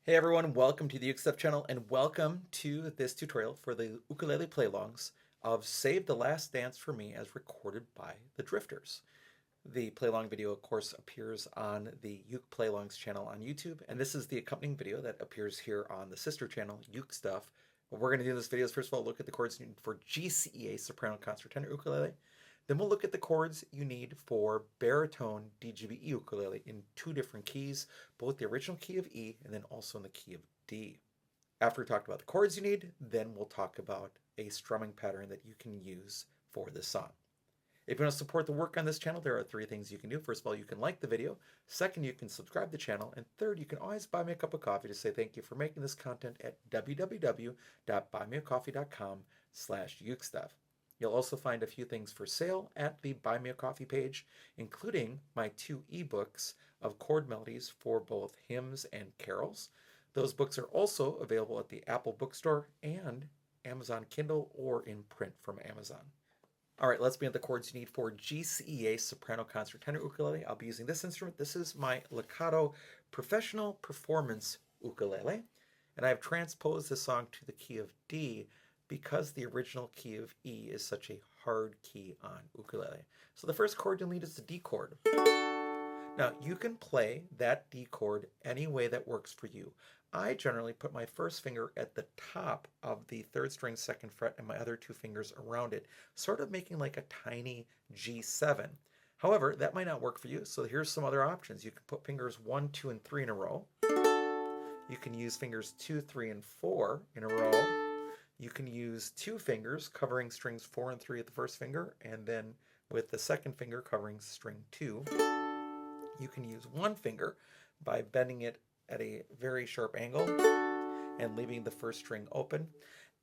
Hey everyone, welcome to the UkeStuff channel and welcome to this tutorial for the ukulele playlongs of Save the Last Dance for Me as recorded by the Drifters. The playlong video, of course, appears on the Uke Playlongs channel on YouTube, and this is the accompanying video that appears here on the sister channel, UkeStuff. What we're going to do in this video is first of all look at the chords needed for GCEA soprano concert tenor ukulele. Then we'll look at the chords you need for baritone DGBE ukulele in two different keys, both the original key of E and then also in the key of D. After we talked about the chords you need, then we'll talk about a strumming pattern that you can use for this song. If you want to support the work on this channel, there are three things you can do. First of all, you can like the video. Second, you can subscribe to the channel. And third, you can always buy me a cup of coffee to say thank you for making this content at www.buymeacoffee.com/UkeStuff. You'll also find a few things for sale at the Buy Me a Coffee page, including my two ebooks of chord melodies for both hymns and carols. Those books are also available at the Apple Bookstore and Amazon Kindle or in print from Amazon. All right, let's begin with the chords you need for GCEA soprano concert tenor ukulele. I'll be using this instrument. This is my Legato Professional Performance ukulele, and I've transposed this song to the key of D because the original key of E is such a hard key on ukulele. So the first chord you'll need is the D chord. Now, you can play that D chord any way that works for you. I generally put my first finger at the top of the third string second fret and my other two fingers around it, sort of making like a tiny G7. However, that might not work for you, so here's some other options. You can put fingers 1, 2, and 3 in a row. You can use fingers 2, 3, and 4 in a row. You can use two fingers covering strings 4 and 3 at the first finger, and then with the second finger covering string 2. You can use one finger by bending it at a very sharp angle and leaving the first string open.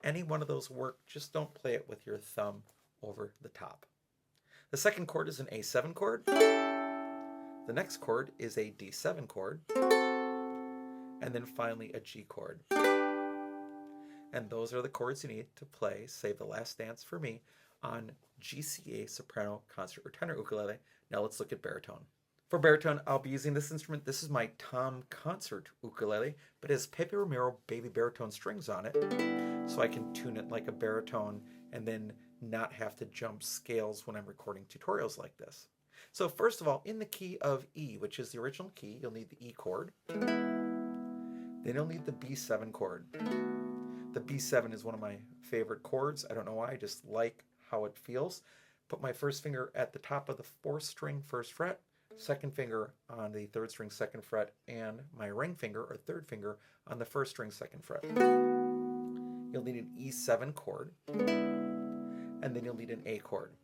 Any one of those work, just don't play it with your thumb over the top. The second chord is an A7 chord. The next chord is a D7 chord. And then finally a G chord. And those are the chords you need to play Save the Last Dance for Me on GCEA soprano concert or tenor ukulele. Now let's look at baritone. For baritone, I'll be using this instrument. This is my Tom concert ukulele, but it has Pepe Romero baby baritone strings on it, so I can tune it like a baritone and then not have to jump scales when I'm recording tutorials like this. So first of all, in the key of E, which is the original key, you'll need the E chord. Then you'll need the B7 chord. The B7 is one of my favorite chords. I don't know why, I just like how it feels. Put my first finger at the top of the fourth string first fret, second finger on the third string second fret, and my ring finger or third finger on the first string second fret. You'll need an E7 chord, and then you'll need an A chord.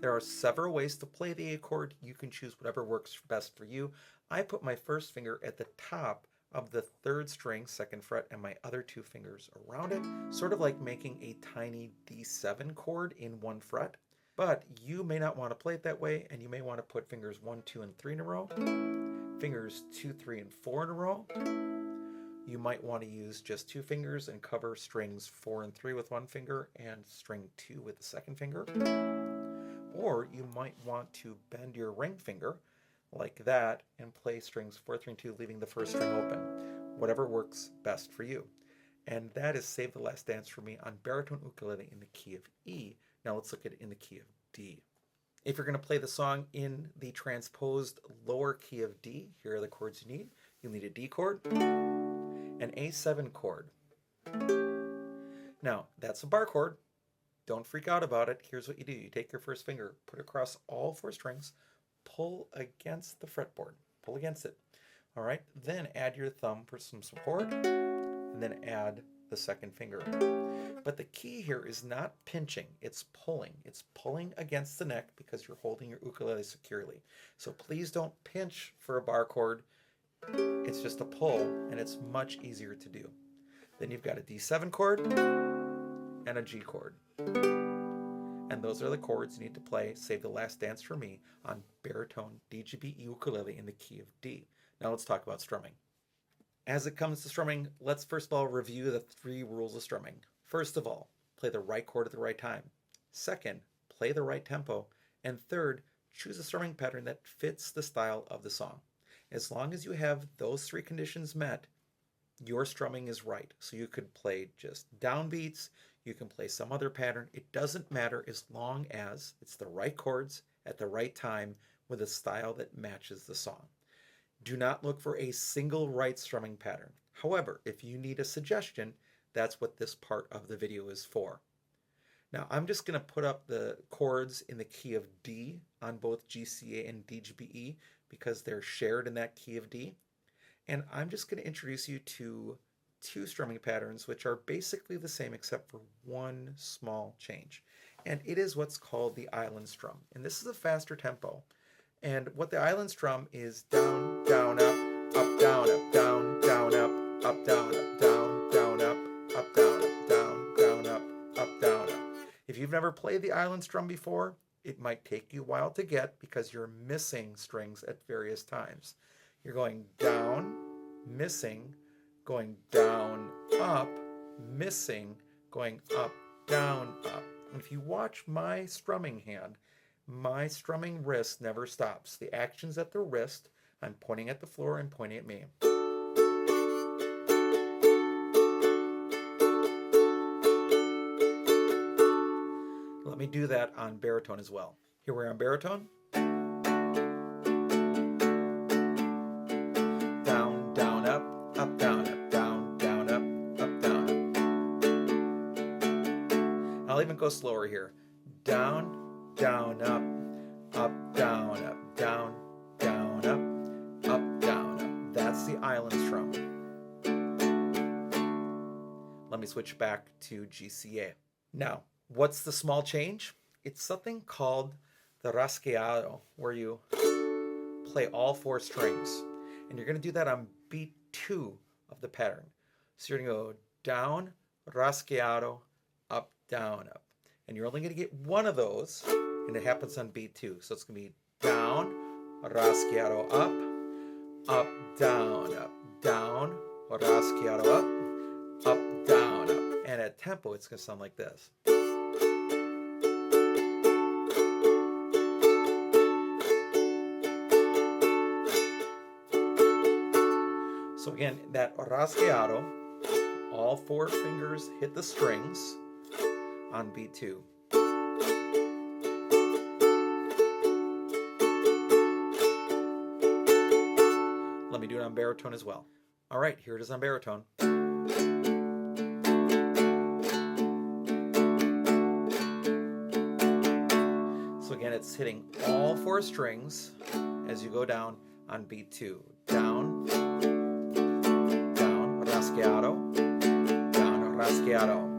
There are several ways to play the A chord. You can choose whatever works best for you. I put my first finger at the top of the third string second fret and my other two fingers around it, sort of like making a tiny D7 chord in one fret. But you may not want to play it that way, and you may want to put fingers 1, 2, and 3 in a row, fingers 2, 3, and 4 in a row. You might want to use just two fingers and cover strings 4 and 3 with one finger and string 2 with the second finger. Or you might want to bend your ring finger like that and play strings 4, 3, and 2, leaving the first string open. Whatever works best for you. And that is Save the Last Dance for Me on baritone ukulele in the key of E. Now let's look at it in the key of D. If you're going to play the song in the transposed lower key of D, here are the chords you need. You'll need a D chord, an A7 chord. Now, that's a bar chord. Don't freak out about it. Here's what you do. You take your first finger, put it across all four strings, pull against the fretboard. Pull against it. All right, then add your thumb for some support, and then add the second finger. But the key here is not pinching, it's pulling. It's pulling against the neck because you're holding your ukulele securely. So please don't pinch for a bar chord. It's just a pull, and it's much easier to do. Then you've got a D7 chord and a G chord. And those are the chords you need to play Save the Last Dance for Me on baritone DGBE ukulele in the key of D. Now let's talk about strumming. As it comes to strumming, let's first of all review the 3 rules of strumming. First of all, play the right chord at the right time. Second, play the right tempo. And third, choose a strumming pattern that fits the style of the song. As long as you have those 3 conditions met, your strumming is right. So you could play just downbeats, you can play some other pattern. It doesn't matter as long as it's the right chords at the right time with a style that matches the song. Do not look for a single right strumming pattern. However, if you need a suggestion, that's what this part of the video is for. Now I'm just going to put up the chords in the key of D on both GCEA and DGBE because they're shared in that key of D. And I'm just going to introduce you to two strumming patterns which are basically the same except for one small change. And it is what's called the island strum. And this is a faster tempo. And what the island strum is down, down, up, down, up, down, down, up, down, up, down, down, up, down, up, down, down, up, down, up. If you've never played the island strum before, it might take you a while to get because you're missing strings at various times. You're going down, missing, going down, up, missing, going up, down, up. And if you watch my strumming hand, my strumming wrist never stops. The action's at the wrist. I'm pointing at the floor and pointing at me. Let me do that on baritone as well. Here we're on baritone. Down, down, up, down, down, down, up, down, up. I'll even go slower here. Down, down, up, down, down, down, up. That's the island strum. Let me switch back to GCEA. Now, what's the small change? It's something called the rasgueado, where you play all four strings. And you're going to do that on beat 2 of the pattern. So you're going to go down, rasgueado, up, down, up. And you're only going to get one of those, and it happens on beat 2. So it's going to be down, rasgueado, up, down, rasgueado, up, down, up. And at tempo, it's going to sound like this. So again, that rasgueado, all four fingers hit the strings on beat 2. Let me do it on baritone as well. All right, here it is on baritone. So again, it's hitting all four strings as you go down on beat 2. Down, down, rasgueado, down, rasgueado.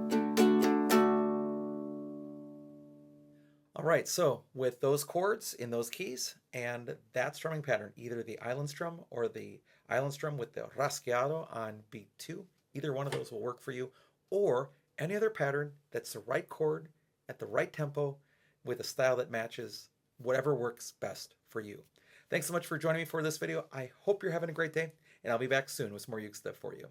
All right, so with those chords in those keys and that strumming pattern, either the island strum or the island strum with the rasgueado on beat 2, either one of those will work for you, or any other pattern that's the right chord at the right tempo with a style that matches, whatever works best for you. Thanks so much for joining me for this video. I hope you're having a great day, and I'll be back soon with some more Uke stuff for you.